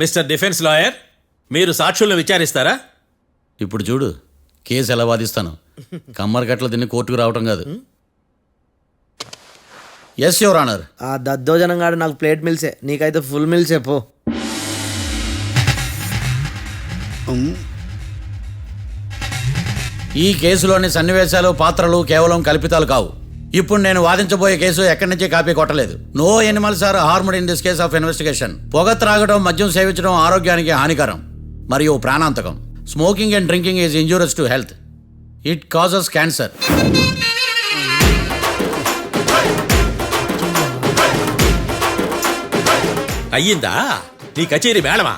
Mister defence lawyer, మీరు సాక్షులను విచారిస్తారా? ఇప్పుడు చూడు కేసు ఎలా వాదిస్తాను. కమ్మరి గట్ల తిని కోర్టుకు రావటం కాదు. Yes your honour. ఆ దద్దోజనంగాడు నాకు ప్లేట్ మిల్సే, నీకైతే ఫుల్ మిల్సే పో. ఈ కేసులోని సన్నివేశాలు పాత్రలు కేవలం కల్పితాలు కావు. ఇప్పుడు నేను వాదించబోయే కేసు ఎక్కడి నుంచి కాపీ కొట్టలేదు. No animals are harmed in this case of investigation. పొగ త్రాగడం, మద్యం సేవించడం ఆరోగ్యానికి హానికరం మరియు ప్రాణాంతకం. Smoking and drinking is injurious to health. It causes cancer. అయ్యిందా నీ కచేరీ మేడమా?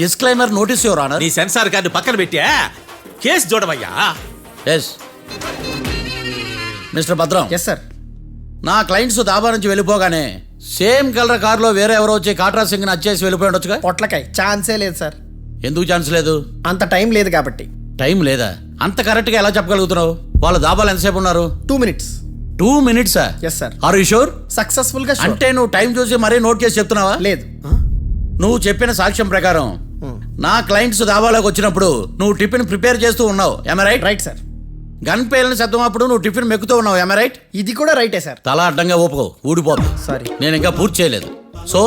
Disclaimer notice your honour. నీ సెన్సార్ కార్డు పక్కన పెట్టా కేసు చూడమయ్యా. Yes mister Bhadram. Yes sir. నా క్లయింట్స్ దాబా నుంచి వెళ్ళిపోగానే సేమ్ కలర్ కారులో వేరే ఎవరో వచ్చి కాట్రా సింగ్ వచ్చేసి వెళ్ళిపోయి ఉండొచ్చుగా. పొట్లకాయ ఛాన్సే లేదు సార్. ఎందుకు ఛాన్స్ లేదు? అంత టైం లేదు కాబట్టి. టైం లేదా? అంత కరెక్ట్గా ఎలా చెప్పగలుగుతున్నావు? వాళ్ళ దాబాలు ఎంతసేపు ఉన్నారు? 2 minutes. 2 minutes? Yes sir. Are you sure? Successful గా sure. అంటే నువ్వు టైం చూసి మరీ నోట్ చేసి చెప్తున్నావా? లేదు. నువ్వు చెప్పిన సాక్ష్యం ప్రకారం నా క్లయింట్స్ దాబాలోకి వచ్చినప్పుడు నువ్వు టిఫిన్ ప్రిపేర్ చేస్తూ ఉన్నావు. Am I right? Right sir. Gun పేలిన శబ్దం అప్పుడు నువ్వు టిఫిన్ మెక్కుతూ ఉన్నావు. Am I right? ఇది కూడా రైటే సార్. తల అడ్డంగా ఊపుకో, ఊడిపోతుంది. సారీ, నేను ఇంకా పూర్తి చేయలేదు. సో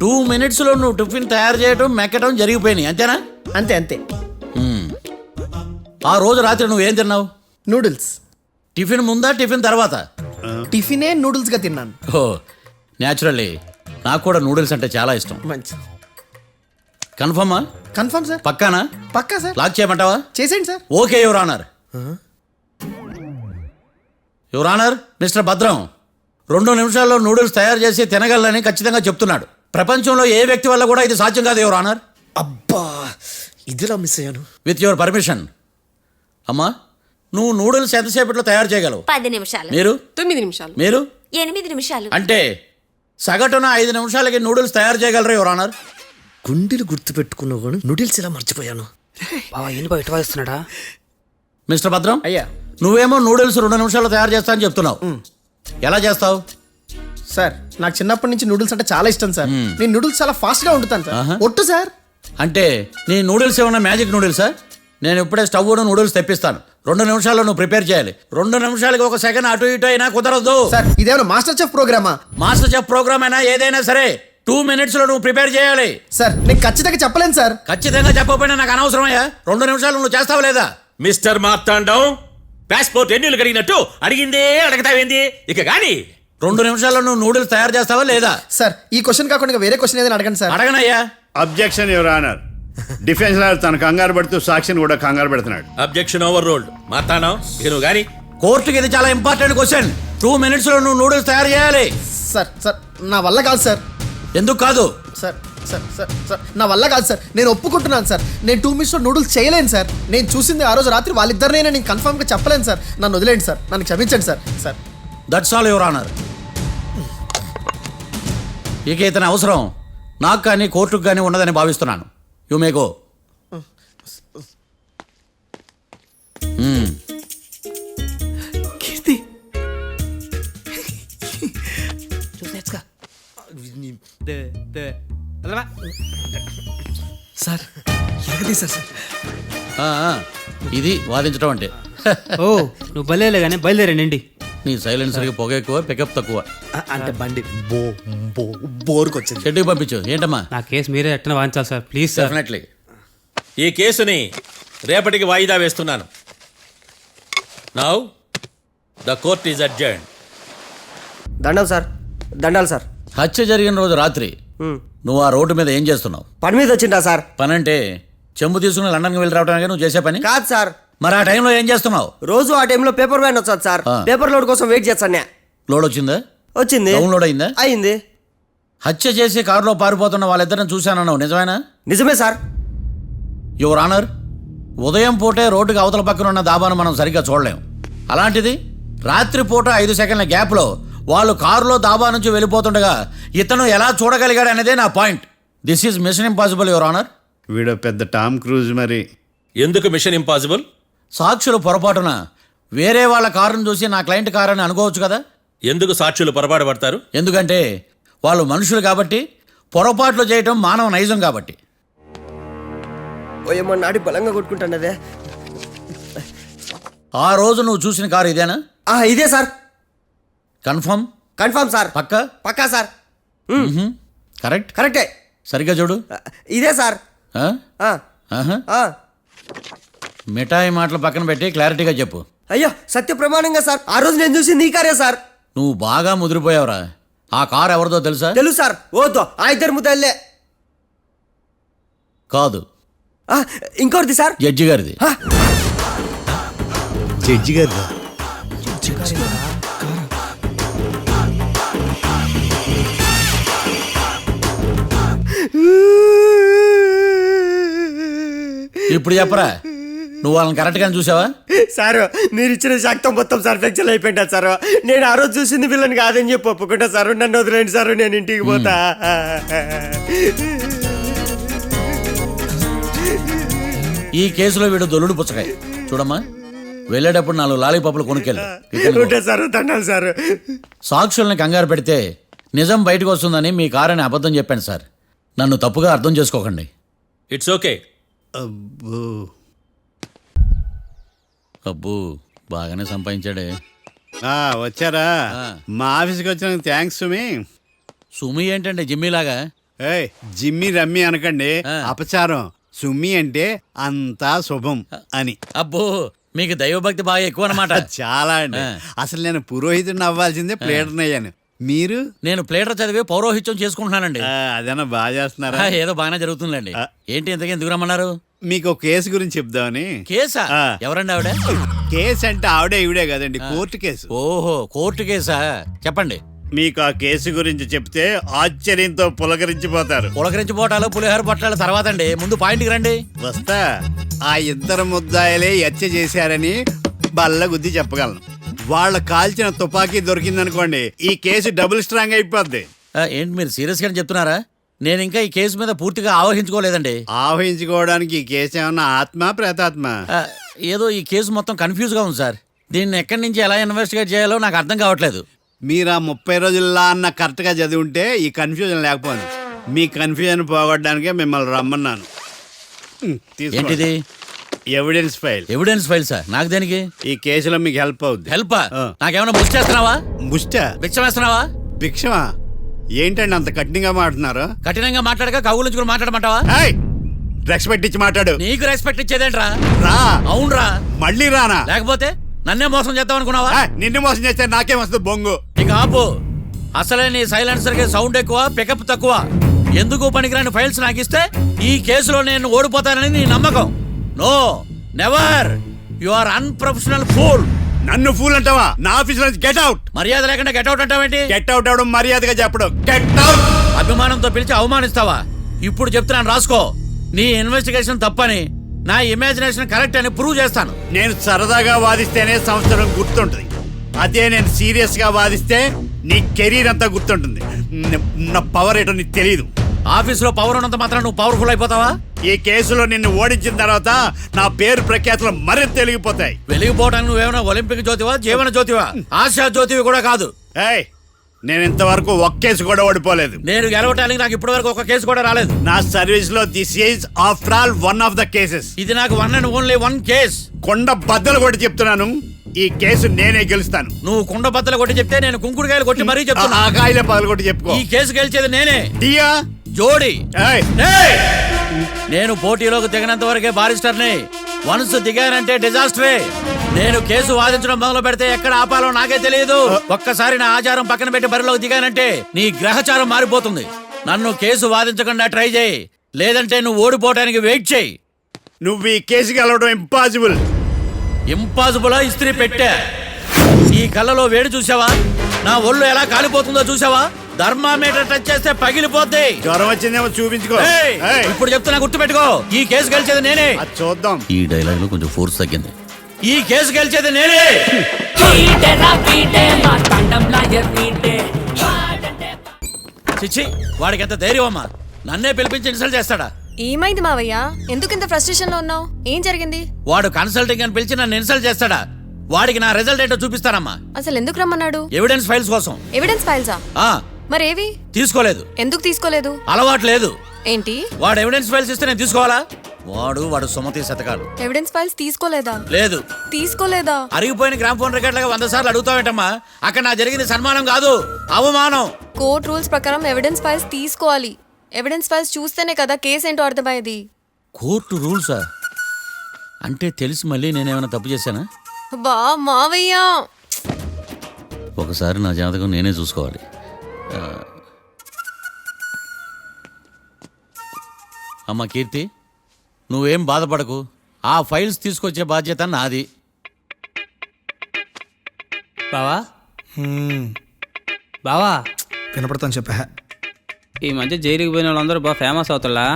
2 minutes లో నువ్వు టిఫిన్ తయారు చేయడం మెక్కడం జరిగిపోయినాయి, అంతేనా? అంతే అంతే. ఆ రోజు రాత్రి నువ్వేం తిన్నావు? నూడిల్స్. టిఫిన్ ముందా టిఫిన్ తర్వాత? టిఫినే నూడిల్స్ గా తిన్నాను. ఓ న్యాచురల్లీ నాకు కూడా నూడిల్స్ అంటే చాలా ఇష్టం. మంచి. కన్ఫర్మా? Confirm sir. పక్కానా? పక్కా సార్. లాక్ చేయమంటావా? చేసేయండి sir. Okay your honour. Your honour, mister Bhadram 2 నిమిషాల్లో నూడిల్స్ తయారు చేసి తినగలని ఖచ్చితంగా చెప్తున్నాడు. ప్రపంచంలో ఏ వ్యక్తి వల్ల కూడా ఇది సాధ్యం కాదు యువర్ ఆనర్. అబ్బా, ఇదిలా మిస్ అయ్యాను. With your permission. అమ్మా, నువ్వు నూడిల్స్ ఎంతసేపట్లో తయారు చేయగలవు? 10 నిమిషాలు. మీరు? 9 నిమిషాలు. మీరు? 8 నిమిషాలు. అంటే సగటున 5 నిమిషాలకి నూడిల్స్ తయారు చేయగలరు యువర్ ఆనర్. గుండెలు గుర్తు పెట్టుకున్నావు కానీ నూడిల్స్ ఇలా మర్చిపోయాను. ఇస్తున్నాడా? మిస్టర్ భద్రం, అయ్యా, నువ్వేమో నూడిల్స్ 2 నిమిషాల్లో తయారు చేస్తా అని చెప్తున్నావు. ఎలా చేస్తావు? సార్ నాకు చిన్నప్పటి నుంచి నూడిల్స్ అంటే చాలా ఇష్టం సార్. నేను నూడిల్స్ చాలా ఫాస్ట్ గా వండుతాను సార్. ఒట్టు సార్. అంటే నీ నూడిల్స్ ఏమన్నా మ్యాజిక్ నూడిల్సా? నేను ఇప్పుడే స్టవ్ నూడిల్స్ తెప్పిస్తాను. 2 నిమిషాల్లో నువ్వు ప్రిపేర్ చేయాలి. 2 నిమిషాలకి 1 సెకండ్ అటు ఇటు అయినా కుదరదు సార్. ఇదేమైనా మాస్టర్ చెఫ్ ప్రోగ్రామా? మాస్టర్ చెఫ్ ప్రోగ్రామ్ అయినా ఏదైనా సరే 2 minutes లో నువ్వు ప్రిపేర్ చేయాలి. సార్ నేను ఖచ్చితంగా చెప్పలేను సార్. ఖచ్చితంగా చెప్పకపోయినా నాకు అనవసరమయ్యా. 2 నిమిషాలు నువ్వు చేస్తావు లేదా? మిస్టర్ మార్తాండం, పాస్పోర్ట్ ఎన్నిళ్ళు కడిగినట్టు అడిగిందే అడగతావేంది? ఇక గాని 2 నిమిషాల్లో నువ్వు నూడిల్స్ తయారు చేస్తావా లేదా? సార్ ఈ క్వశ్చన్ కాకుండా ఇంకా వేరే క్వశ్చన్ ఏదైనా అడగండి సార్. అడగనయ్యా. Objection your honour. Defence lawyer తన కంగారు పడుతూ సాక్షిని కూడా కంగారు పెడుతున్నాడు. Objection over ruled. మార్తాండం, ఇక నువ్వు గాని. కోర్టుకి ఇది చాలా ఇంపార్టెంట్ క్వశ్చన్. 2 minutes లో నువ్వు నూడిల్స్ తయారు చేయాలి. సార్ సార్ నా వల్ల కాదు సార్. ఎందుకు కాదు? సార్ సార్ సార్ సార్ నా వల్ల కాదు సార్. నేను ఒప్పుకుంటున్నాను సార్. నేను 2 minutes లో నూడిల్స్ చేయలేను సార్. నేను చూసింది ఆ రోజు రాత్రి వాళ్ళిద్దరినైనా నేను కన్ఫర్మ్గా చెప్పలేను సార్. నన్ను వదిలేండి సార్. నన్ను క్షమించండి sir. Sir that's all your honour. ఇక ఇతని అవసరం నాకు కానీ కోర్టుకు కానీ ఉండదని భావిస్తున్నాను. You may go. Keerthi sir ఎరగదీశారు సార్. ఇది వాదించడం అంటే. ఓ నువ్వు బయలుదేరలే కానీ బయలుదేరండి. నీ సైలెన్సర్కి పొగ ఎక్కువ, పికప్ తక్కువ. అంటే బండి బోర్కి వచ్చింది. షెడ్యూల్ పంపించు. ఏంటమ్మా? నా కేసు మీరే ఎట్టన వాయించాలి సార్, ప్లీజ్ సార్. డెఫినెట్లీ. ఈ కేసుని రేపటికి వాయిదా వేస్తున్నాను. Now the court is adjourned. దండాలు సార్, దండాలు సార్. హత్య జరిగిన రోజు రాత్రి నువ్వు ఆ రోడ్డు మీద ఏం చేస్తున్నావు? పని మీద వచ్చిందా సార్? పని అంటే చెంబు తీసుకుని లండన్కి వెళ్ళి రావడానికి నువ్వు చేసే పని కాదు సార్. మరి ఆ టైంలో ఏం చేస్తున్నావు? రోజు ఆ టైంలో పేపర్ వ్యాన్ వచ్చాది సార్. పేపర్ లోడ్ కోసం వెయిట్ చేస్తాను. లోడ్ వచ్చిందా? వచ్చింది. డౌన్లోడ్ అయిందా? అయింది. హత్య చేసి కారులో పారిపోతున్న వాళ్ళిద్దరిని చూశానన్నావు, నిజమేనా? నిజమే సార్. యువర్ ఆనర్, ఉదయం పూటే రోడ్డుకి అవతల పక్కన ఉన్న దాబాను మనం సరిగ్గా చూడలేం. అలాంటిది రాత్రి పూట 5 సెకండ్ల గ్యాప్లో వాళ్ళు కారులో దాబా నుంచి వెళ్ళిపోతుండగా ఇతను ఎలా చూడగలిగాడు అనేదే నా point. This is mission impossible your honour. వీడో పెద్ద టామ్ క్రూజ్ మరి. ఎందుకు మిషన్ ఇంపాసిబుల్? సాక్షులు పొరపాటున వేరే వాళ్ళ కారును చూసి నా క్లయింట్ కారు అని అనుకోవచ్చు కదా. ఎందుకు సాక్షులు పొరపాటు పడతారు? ఎందుకంటే వాళ్ళు మనుషులు కాబట్టి పొరపాట్లు చేయటం మానవ నైజం కాబట్టి. ఓ ఏమో నాడి బలంగా కొట్టుకుంటానదే. ఆ రోజు నువ్వు చూసిన కారు ఇదేనా? ఇదే సార్. కన్ఫర్మ్? Confirm sir. పక్కా? పక్కా సార్. కరెక్ట్? కరెక్టే. సరిగ్గా చూడు. ఇదే సార్. ఆ? ఆ, ఆహా. ఆ. మిఠాయి మాటలు పక్కన పెట్టి క్లారిటీగా చెప్పు. అయ్యో సత్య ప్రమాణంగా సార్, ఆ రోజు నేను చూసింది ఈ కారే సార్. నువ్వు బాగా ముదిరిపోయావురా. ఆ కారు ఎవరిదో తెలుసా? తెలుసు సార్. ఓతో ఆ ఇద్దరు ముద్దల్లే. కాదు, ఇంకోటిది సార్. జడ్జి గారిది. జడ్జి గారు ఇప్పుడు చెప్పరా, నువ్వు వాళ్ళని కరెక్ట్ గానే చూసావా? సార్ మీరు ఇచ్చిన శాక్తం మొత్తం సార్ ఫ్లెక్చర్ అయిపోయింటా సార్. నేను ఆ రోజు చూసింది వీళ్ళని కాదని చెప్పి ఒప్పుకుంటా సార్. నన్ను వదిలేండి సార్, నేను ఇంటికి పోతా. ఈ కేసులో వీడు దొల్లుడు పుచ్చకాయ. చూడమ్మా, వెళ్ళేటప్పుడు 4 లాలీపాపులు కొనుక్కెళ్ళు. ఉంటా సార్, దండాలి సార్. సాక్షుల్ని కంగారు పెడితే నిజం బయటకు వస్తుందని మీ కారని అబద్ధం చెప్పాను సార్. నన్ను తప్పుగా అర్థం చేసుకోకండి. It's okay. అబ్బో అబ్బో, బాగానే సంపాదించాడే. వచ్చారా? ఆ. మా ఆఫీస్కి వచ్చినందుకు థ్యాంక్స్ సుమి. సుమి ఏంటంటే జిమ్మీలాగా? ఏయ్ జిమ్మి రమ్మి అనకండి, ఆ. అపచారం. సుమి అంటే అంతా శుభం అని. అబ్బో, మీకు దైవభక్తి బాగా ఎక్కువ అన్నమాట. చాలా అండి. ఆ. అసలు నేను పురోహితుడిని అవ్వాల్సిందే ప్లేటర్ని అయ్యాను. మీరు? నేను ప్లేటర్ చదివి పౌరోహిత్యం చేసుకుంటున్నానండి. అదేనా బాగా చేస్తున్నారా? ఏదో బాగానే జరుగుతుందండి. ఆ. ఏంటి ఇంతకీ ఎందుకు రమ్మన్నారు? మీకు ఒక కేసు గురించి చెప్దామని. కేసా? ఆ. ఎవరండి ఆవిడ? కేసు అంటే ఆవిడే ఈవిడే కదండి, కోర్టు కేసు. ఓహో, కోర్టు కేసా? చెప్పండి. మీకు ఆ కేసు గురించి చెప్తే ఆశ్చర్యంతో పులకరించిపోతారు. పులకరించి పోటాలు పులిహోర పొట్టాల తర్వాత అండి, ముందు పాయింట్కి రండి. వస్తా. ఆ ఇద్దరు ముద్దాయలే హత్య చేశారని బల్ల గుద్ది చెప్పగలను. వాళ్ళ కాల్చిన తుపాకీ దొరికిందనుకోండి, ఈ కేసు డబుల్ స్ట్రాంగ్ అయిపోద్ది. ఏంటి మీరు సీరియస్ గా చెప్తున్నారా? నేను ఇంకా ఈ కేసు మీద పూర్తిగా ఆవహించుకోలేదండి. ఆవహించుకోవడానికి ఈ కేసు ఏమన్నా ఆత్మ ప్రేతాత్మ? ఆ, ఏదో ఈ కేసు మొత్తం కన్ఫ్యూజ్ గా ఉంది సార్. దీన్ని ఎక్కడి నుంచి ఎలా ఇన్వెస్టిగేట్ చేయాలో నాకు అర్థం కావట్లేదు. మీరు ఆ 30 రోజుల్లో అన్న కరెక్ట్గా చదివి ఉంటే ఈ కన్ఫ్యూజన్ లేకపోను. మీ కన్ఫ్యూజన్ పోగొట్టడానికే మిమ్మల్ని రమ్మన్నాను. తీసుకోండి. ఏంటిది? Evidence file. Evidence file sir? నాకు దేనికి? ఈ కేసులో మీకు హెల్ప్ అవుద్ది. హెల్ప్? ఆ. నాకేమైనా ముష్టి చేస్తున్నావా? ముష్ట? బిచ్చం వేస్తున్నావా? భిక్షమా? ఏంటండి అంత కఠినంగా మాట్లాడుతున్నారు? కఠినంగా మాట్లాడక కవుల కూడా మాట్లాడమంటావా? రెస్పెక్ట్ ఇచ్చి మాట్లాడు. నీకు రెస్పెక్ట్ ఇచ్చేదేంట్రా? రా. అవునరా? మళ్ళీ రానా? లేకపోతే నన్నే మోసం చేద్దాం అనుకున్నావా? నిన్ను మోసం చేస్తే నాకేం వస్తుంది బొంగు? ఇక ఆపు. అసలే నీ సైలెన్సర్ కి సౌండ్ ఎక్కువ, పికప్ తక్కువ. ఎందుకు పనికిరాని ఫైల్స్ నాకు ఇస్తే ఈ కేసులో నేను ఓడిపోతానని నీ నమ్మకం. No, never. You are unprofessional fool. నన్ను ఫూల్ అంటావా? నా ఆఫీస్ నుంచి గెట్ అవుట్. మర్యాద లేకుండా గెట్అవుట్ అంటావేంటి? గెట్ అవుట్ అవడం మర్యాదగా చెప్పడం. Get out. అభిమానంతో పిలిచి అవమానిస్తావా? ఇప్పుడు చెప్తున్నాను రాసుకో. నీ ఇన్వెస్టిగేషన్ తప్పని, నా ఇమాజినేషన్ కరెక్ట్ అని ప్రూవ్ చేస్తాను. నేను సరదాగా వాదిస్తేనే సంవత్సరం గుర్తుంటుంది. అదే నేను సీరియస్ గా వాదిస్తే నీ కెరీర్ అంతా గుర్తుంటుంది. నా పవర్ ఏంటో నీకు తెలియదు. ఆఫీసులో పవర్ ఉన్నంత మాత్రం నువ్వు పవర్ఫుల్ అయిపోతావా? ఈ కేసులో నిన్ను ఓడించిన తర్వాత నా పేరు ప్రఖ్యాతులు మరింత తెలిగిపోతాయి. వెలిగిపోవడానికి నువ్వేమైనా ఒలింపిక్ జ్యోతివా, జీవన జ్యోతివా? ఆశా జ్యోతివి కూడా కాదు. ఏయ్, నేను ఇంతవరకు ఒక్క కేసు కూడా ఓడిపోలేదు. నేను గెలవటానికి నాకు ఇప్పటి వరకు ఒక కేసు కూడా రాలేదు. నా సర్వీస్ లో this is after all one of the cases. ఇది నాకు one and only one case. కొండ బద్దలు కూడా చెప్తున్నాను, ఈ కేసు నేనే గెలుస్తాను. నువ్వు కుండ బద్దలు కొట్టి చెప్తే నేను కుంకుడుకాయలు కొట్టి మరీ చెప్తున్నా. ఆ కాయలే పగలు కొట్టి చెప్పుకో. ఈ కేసు గెలిచేది నేనే. దియా జోడి. ఏయ్, ఏయ్! నేను పోటీలోకి దిగినంత వరకే బారిస్టర్ని. వన్స్ దిగానంటే డిజాస్టరే. నేను కేసు వాదించడం మొదలు పెడితే ఎక్కడ ఆపాలో నాకే తెలియదు. ఒక్కసారి నా ఆచారం పక్కన పెట్టి బరిలోకి దిగానంటే నీ గ్రహచారం మారిపోతుంది. నన్ను కేసు వాదించకుండా ట్రై చేయి, లేదంటే నువ్వు ఓడిపోవడానికి వెయిట్ చేయి. నువ్వు ఈ కేసు గెలవడం ఇంపాసిబుల్. ఇంపాసిబుల్ ఇస్త్రీ పెట్టా. ఈ కళ్ళలో వేడి చూసావా? నా ఒళ్ళు ఎలా కాలిపోతుందో చూసావా? థర్మామీటర్ టచ్ చేస్తే పగిలిపోద్ది. జ్వరం వచ్చిందేమో చూపించుకో. ఏయ్! ఏయ్, ఇప్పుడు చెప్తున్నా, గుర్తుపెట్టుకో. ఈ కేసు గెలిచేది నేనే. అది చూద్దాం. ఈ డైలాగ్ లో కొంచెం ఫోర్స్ తగ్గింది. ఈ కేసు గెలిచేది నేనే. చిచ్చి, వాడికి ఎంత ధైర్యం అమ్మా! నన్నే పిలిపించి ఇన్సల్ట్ చేస్తాడా? ఏమైంది మావయ్య? ఎందుకు ఇంత ఫ్రస్ట్రేషన్ లో ఉన్నావు? ఏం జరిగింది? వాడు కన్సల్టింగ్ అని పిలిచి నన్ను ఇన్సల్ట్ చేస్తాడా? వాడికి నా రిజల్ట్ ఏంటో చూపిస్తానమ్మా. అసలు ఎందుకు రమ్మన్నాడు? ఎవిడెన్స్ ఫైల్స్ కోసం. ఎవిడెన్స్ ఫైల్సా? ఆ మరేవి తీసుకోలేదు. ఎందుకు తీసుకోలేదు? అలవాటు లేదు. ఏంటి వాడు ఎవిడెన్స్ ఫైల్స్ ఇస్తే నేను తీసుకోవాలా? వాడు సుమతి శతకాలు. ఎవిడెన్స్ ఫైల్స్ తీసుకోలేదా? లేదు. తీసుకోలేదా? అరిగిపోయిన గ్రామ్ ఫోన్ రికార్డులుగా 100 సార్లు అడుగుతావేంటమ్మా? అక్కడ నా జరిగింది సన్మానం కాదు, అవమానం. కోర్ట్ రూల్స్ ప్రకారం ఎవిడెన్స్ ఫైల్స్ తీసుకోవాలి. ఎవిడెన్స్ ఫైల్స్ చూస్తేనే కదా కేసు ఏంటో అర్థమయ్యేది. కోర్టు రూల్సా? అంటే తెలిసి మళ్ళీ నేనేమైనా తప్పు చేశానా? బా మావయ్య, ఒకసారి నా జాతకం నేనే చూసుకోవాలి. అమ్మ కీర్తి, నువ్వేం బాధపడకు. ఆ ఫైల్స్ తీసుకొచ్చే బాధ్యత నాది. బావా బావా, వినపడతాను చెప్పా. ఈ మధ్య జైలుకి పోయిన వాళ్ళందరూ బాగా ఫేమస్ అవుతారా?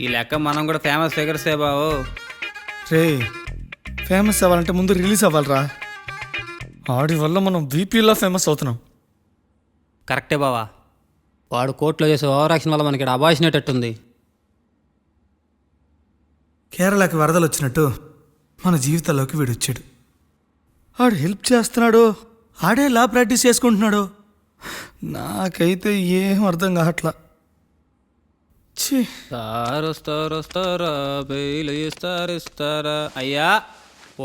ఈ లెక్క మనం కూడా ఫేమస్ ఫిగర్సే బావు. రే, ఫేమస్ అవ్వాలంటే ముందు రిలీజ్ అవ్వాలిరా. ఆడి వల్ల మనం వీపీలో ఫేమస్ అవుతున్నాం. కరెక్టే బావా, వాడు కోర్టులో చేసే ఓవర్ యాక్షన్ వల్ల మనకి అబాయిసినట్టుంది. కేరళకి వరదలు వచ్చినట్టు మన జీవితాల్లోకి వీడు వచ్చాడు. ఆడు హెల్ప్ చేస్తున్నాడు, ఆడే లా ప్రాక్టీస్ చేసుకుంటున్నాడు. నాకైతే ఏం అర్థం కావట్లా. ఛీ, వస్తారా బెయిల్ ఇస్తారా? అయ్యా,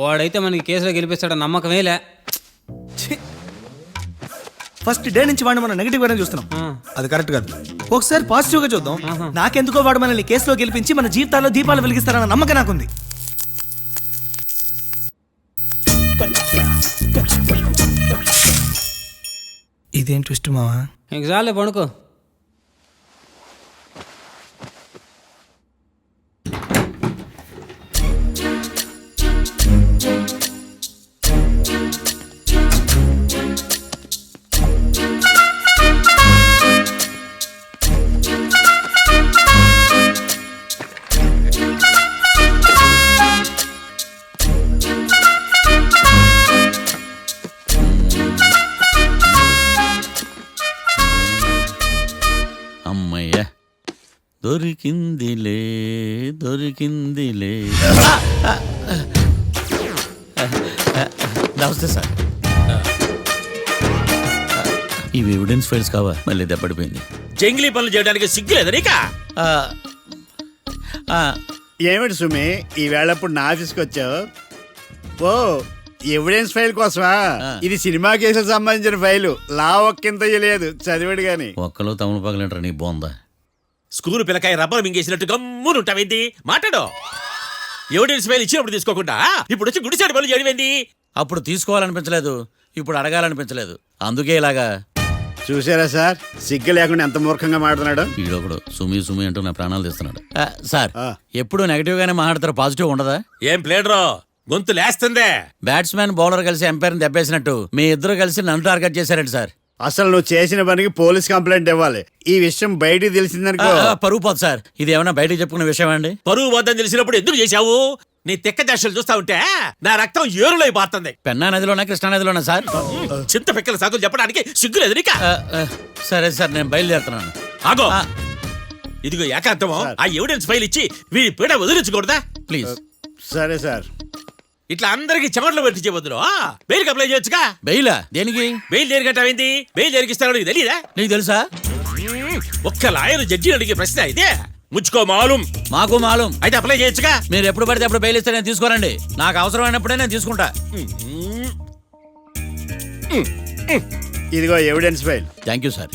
వాడైతే మనకి కేసులో గెలిపిస్తాడని నమ్మకమేలే. ఫస్ట్ డే నుంచి వాడిని మనం నెగిటివ్ గానే చూస్తున్నాం. అది కరెక్ట్ కాదు. ఒకసారి పాజిటివ్ గా చూద్దాం. నాకెందుకో వాడు మనల్ని కేసులో గెలిపించి మన జీవితాల్లో దీపాలు వెలిగిస్తారన్న నమ్మకం నాకుంది. ఇదేం ట్విస్ట్ మావా? ఇంక చాలే పడుకో. అమ్మయ్య, దొరికిందిలే దొరికిందిలే. నమస్తే సార్. ఇవి ఎవిడెన్స్ ఫైల్స్ కావా? మళ్ళీ దెబ్బడిపోయింది. జంగిలీ పనులు చేయడానికి సిగ్గులేదు నీకా? ఏమిటి సుమి, ఈ వేళప్పుడు నా ఆఫీస్కి వచ్చావు? ఓ, ఎవిడెన్స్ ఫైల్ కోసమా? ఇది సినిమా కేసులకు సంబంధించిన ఫైలు. లా ఒక్కింత లేదు, చదివాడు గాని. ఒక్కలో తమను పగలంటారు నీ బోందా. School పిల్లకాయ rubber మింగేసినట్టు గమ్మునుంటావేంది? మాట్లాడు. ఎవిడెన్స్ ఫైల్ ఇచ్చినప్పుడు తీసుకోకుండా ఇప్పుడు వచ్చి గుడిసాడు పనులు చేయడమేంది? అప్పుడు తీసుకోవాలనిపించలేదు, ఇప్పుడు అడగాలనిపించలేదు, అందుకే ఇలాగా. చూసారా సార్, సిగ్గు లేకుండా ఎంత మూర్ఖంగా మాట్లాడుతున్నాడు. ఈడొకడు సుమి సుమి అంటూ నా ప్రాణాలు తీస్తున్నాడు. సార్, ఆ. ఎప్పుడు నెగిటివ్ గానే మాట్లాడతారు, పాజిటివ్ ఉండదా? ఏం ప్లేడరో గొంతు లేస్తుందే. బ్యాట్స్మెన్ బౌలర్ కలిసి ఎంపైర్ని దెబ్బేసినట్టు మీ ఇద్దరు కలిసి నన్ను టార్గెట్ చేశారండి సార్. అసలు నువ్వు చేసిన పనికి పోలీస్ కంప్లైంట్ ఇవ్వాలి. ఈ విషయం బయటికి తెలిసిందనుకో పరుగు పోదు సార్. ఇది ఏమైనా బయటకు చెప్పుకునే విషయం అండి? పరువు వద్దని తెలిసినప్పుడు ఎందుకు చేశావు? నీ తెక్క దశలు చూస్తా ఉంటే నా రక్తం ఏరులై పారుతుంది. పెన్నా నదిలోనా కృష్ణా నదిలోనా సార్? చింత పిక్కల సాకులు చెప్పడానికి సిగ్గులేదు నీకా? సరే సార్, నేను బయలుదేరుతున్నాను. ఆగో, ఇదిగో ఏకాంతమో ఆ ఎవిడెన్స్ ఫైల్ ఇచ్చి వీడి పీడ వదిలించకూడదా? ప్లీజ్. సరే సార్. ఇట్లా అందరికి చెమటలు పెట్టి వద్దురు. బెయిల్కి అప్లై చేయొచ్చుగా. బెయిలా? దేనికి? బెయిల్ దేనికంటావేంది? బెయిల్ దేనికిస్తారో నీకు తెలీదా? నీకు తెలుసా? ఒక్క లాయర్ జడ్జి అడిగే ప్రశ్న అయితే ముచ్చుకో మాలూం. మాకు మాలూం. అయితే అప్లై చేయొచ్చుగా. మీరు ఎప్పుడు పడితే అప్పుడు బెయిల్ ఇస్తే నేను తీసుకోరండి. నాకు అవసరమైనప్పుడే నేను తీసుకుంటా. ఇదిగో evidence file. Thank you sir.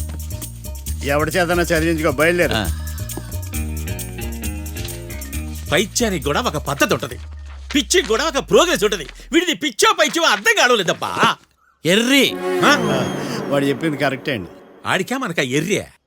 ఎవరి చేతనా చదివించుకో, బయలుదేరు. పైత్యానికి కూడా ఒక పద్ధతి ఉంటది, పిచ్చికి కూడా ఒక ప్రోగ్రెస్ ఉంటది. వీడిది పిచ్చో పైచో అర్థం కావలేదప్పా. ఎర్రి. వాడు చెప్పింది కరెక్టే అండి. ఆడికా మనక ఎర్రే